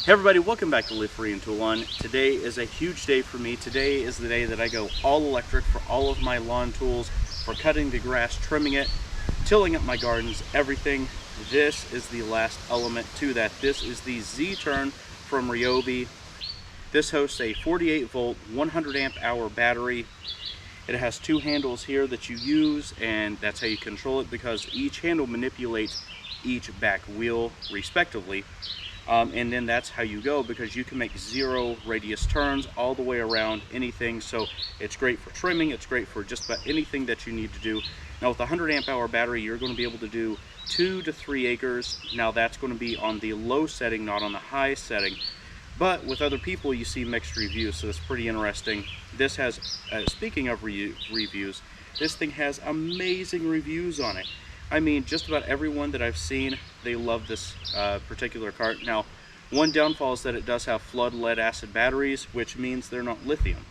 Hey everybody, welcome back to Live Free and Tool On. Today is a huge day for me. Today is the day that I go all electric for all of my lawn tools, for cutting the grass, trimming it, tilling up my gardens, everything. This is the last element to that. This is the Z-Turn from Ryobi. This hosts a 48 volt, 100 amp hour battery. It has two handles here that you use, and that's how you control it because each handle manipulates each back wheel respectively. And then that's how you go, because you can make 0 radius turns all the way around anything. So it's great for trimming, it's great for just about anything that you need to do. Now with a 100 amp hour battery, you're going to be able to do 2 to 3 acres. Now that's going to be on the low setting, not on the high setting. But with other people, you see mixed reviews, so it's pretty interesting. This has, speaking of reviews, this thing has amazing reviews on it. I mean, just about everyone that I've seen, they love this particular cart. Now, one downfall is that it does have flood lead acid batteries, which means they're not lithium.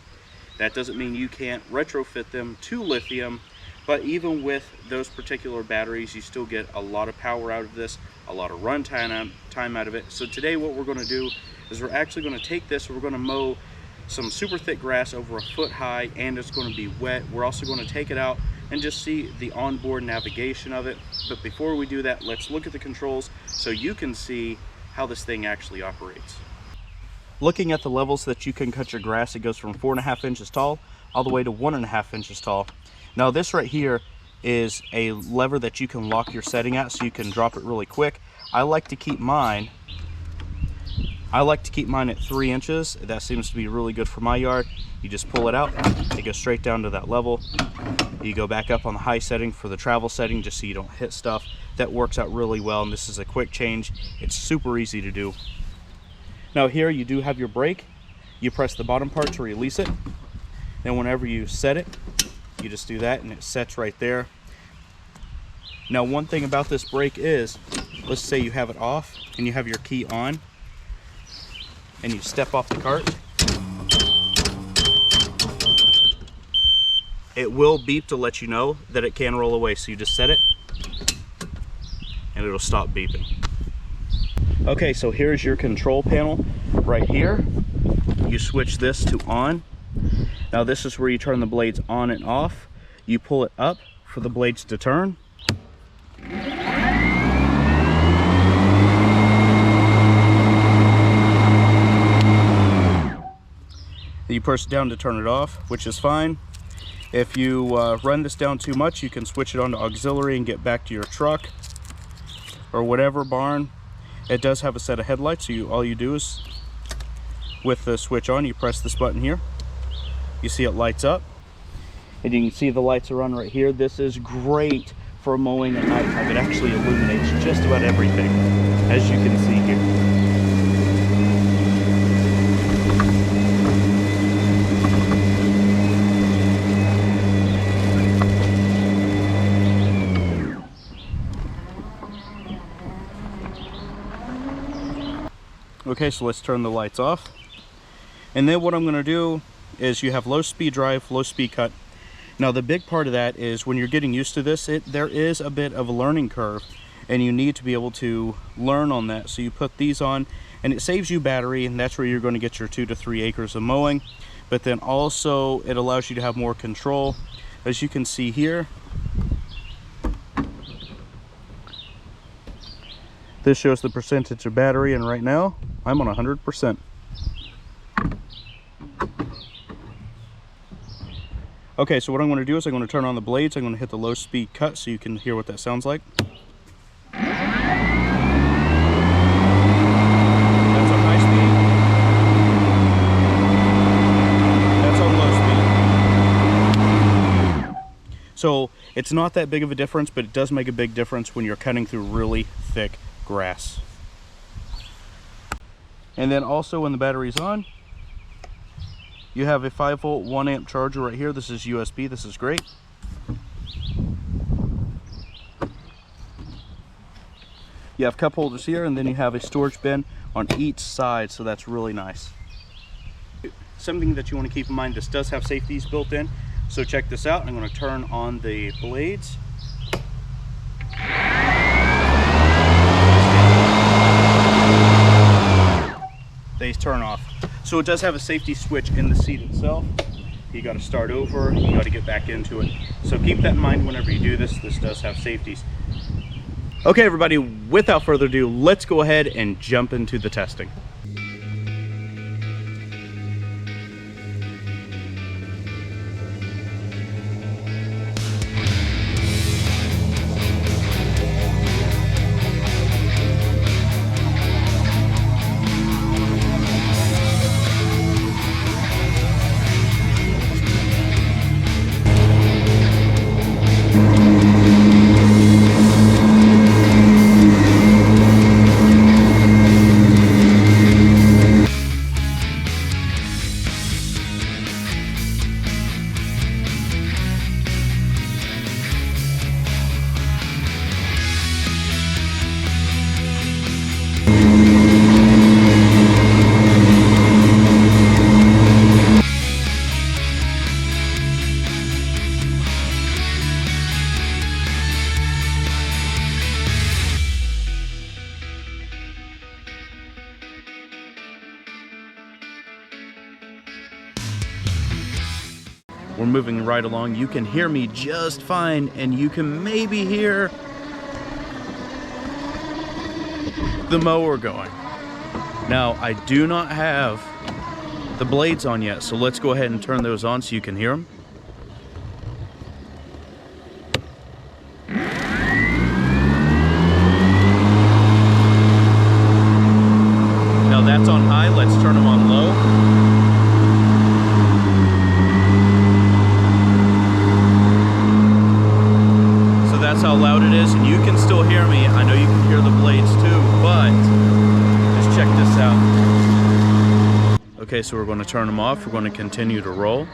That doesn't mean you can't retrofit them to lithium, but even with those particular batteries, you still get a lot of power out of this, a lot of run time out of it. So today what we're going to do is we're actually going to take this, we're going to mow some super thick grass over a foot high, and it's going to be wet. We're also going to take it out and just see the onboard navigation of it. But before we do that, let's look at the controls so you can see how this thing actually operates. Looking at the levels that you can cut your grass, it goes from 4.5 inches tall all the way to 1.5 inches tall. Now this right here is a lever that you can lock your setting at, so you can drop it really quick. I like to keep mine at 3 inches. That seems to be really good for my yard. You just pull it out, it goes straight down to that level. You go back up on the high setting for the travel setting, just so you don't hit stuff. That works out really well, and this is a quick change. It's super easy to do. Now here you do have your brake. You press the bottom part to release it. Then whenever you set it, you just do that and it sets right there. Now one thing about this brake is, let's say you have it off and you have your key on and you step off the cart, it will beep to let you know that it can roll away. So you just set it and it'll stop beeping. Okay, so here's your control panel right here. You switch this to on. Now this is where you turn the blades on and off. You pull it up for the blades to turn. You press down to turn it off, which is fine. If you run this down too much, you can switch it on to auxiliary and get back to your truck or whatever barn. It does have a set of headlights, so all you do is, with the switch on, you press this button here. You see it lights up, and you can see the lights are on right here. This is great for mowing at nighttime. It actually illuminates just about everything, as you can see here. Okay, so let's turn the lights off. And then what I'm going to do is, you have low speed drive, low speed cut. Now the big part of that is when you're getting used to this, there is a bit of a learning curve, and you need to be able to learn on that. So you put these on, and it saves you battery, and that's where you're going to get your 2 to 3 acres of mowing. But then also it allows you to have more control. As you can see here, this shows the percentage of battery, and right now I'm on 100%. Okay, so what I'm going to do is I'm going to turn on the blades. I'm going to hit the low speed cut so you can hear what that sounds like. That's on high speed. That's on low speed. So it's not that big of a difference, but it does make a big difference when you're cutting through really thick grass. And then also when the battery's on, you have a 5 volt 1 amp charger right here. This is USB. This is great. You have cup holders here, and then you have a storage bin on each side, so that's really nice. Something that you want to keep in mind, this does have safeties built in. So check this out. I'm going to turn on the blades. they turn off. So it does have a safety switch in the seat itself. You got to start over, you got to get back into it. So keep that in mind whenever you do this. This does have safeties. Okay, everybody, without further ado, let's go ahead and jump into the testing. We're moving right along. You can hear me just fine, and you can maybe hear the mower going. Now, I do not have the blades on yet, so let's go ahead and turn those on so you can hear them. Now that's on high, let's turn them on low. That's how loud it is, and you can still hear me. I know you can hear the blades too, but just check this out. Okay, so we're going to turn them off. We're going to continue to roll.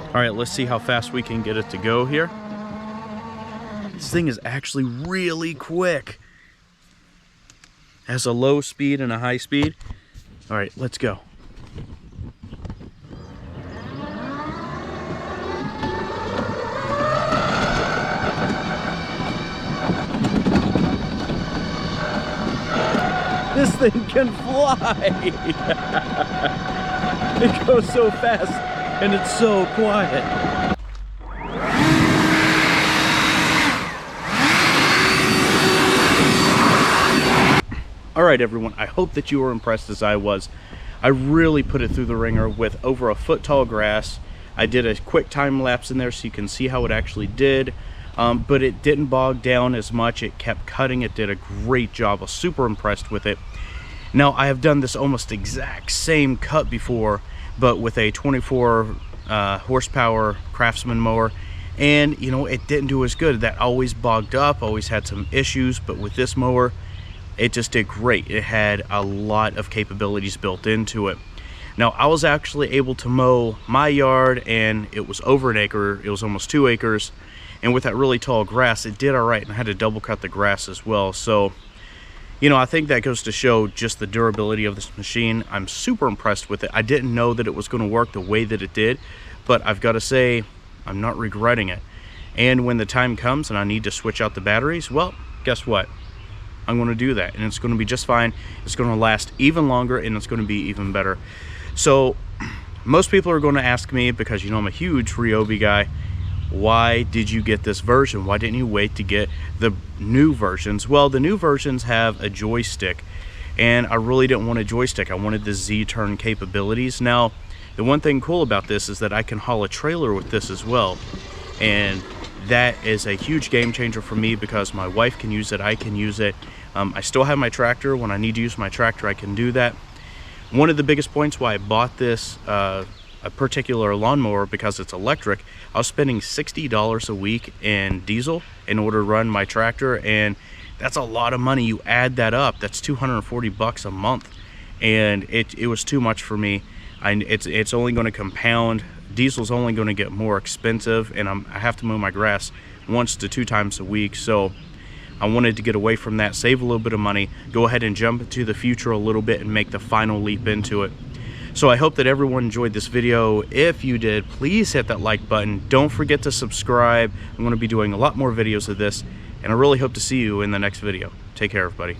All right, let's see how fast we can get it to go here. This thing is actually really quick. It has a low speed and a high speed. All right, let's go. This thing can fly! It goes so fast and it's so quiet. Alright everyone, I hope that you were impressed as I was. I really put it through the ringer with over a foot tall grass. I did a quick time lapse in there so you can see how it actually did. But it didn't bog down as much. It kept cutting. It did a great job. I was super impressed with it. Now, I have done this almost exact same cut before, but with a 24 horsepower Craftsman mower, and you know, it didn't do as good. That always bogged up, always had some issues, but with this mower, it just did great. It had a lot of capabilities built into it. Now, I was actually able to mow my yard, and it was over an acre. It was almost 2 acres. And with that really tall grass, it did all right, and I had to double cut the grass as well. So, you know, I think that goes to show just the durability of this machine. I'm super impressed with it. I didn't know that it was going to work the way that it did, but I've got to say, I'm not regretting it. And when the time comes and I need to switch out the batteries, well, guess what? I'm going to do that, and it's going to be just fine. It's going to last even longer, and it's going to be even better. So, most people are going to ask me, because, you know, I'm a huge Ryobi guy, why did you get this version? Why didn't you wait to get the new versions? Well, the new versions have a joystick, and I really didn't want a joystick. I wanted the Z-turn capabilities. Now, the one thing cool about this is that I can haul a trailer with this as well, and that is a huge game changer for me because my wife can use it, I can use it. I still have my tractor. When I need to use my tractor, I can do that. One of the biggest points why I bought this a particular lawnmower, because it's electric, I was spending $60 a week in diesel in order to run my tractor, and that's a lot of money. You add that up, that's 240 bucks a month, and it was too much for me. It's only going to compound. Diesel's only going to get more expensive, and I have to mow my grass once to 2 times a week. So I wanted to get away from that, save a little bit of money, go ahead and jump into the future a little bit and make the final leap into it. So I hope that everyone enjoyed this video. If you did, please hit that like button. Don't forget to subscribe. I'm going to be doing a lot more videos of this, and I really hope to see you in the next video. Take care, everybody.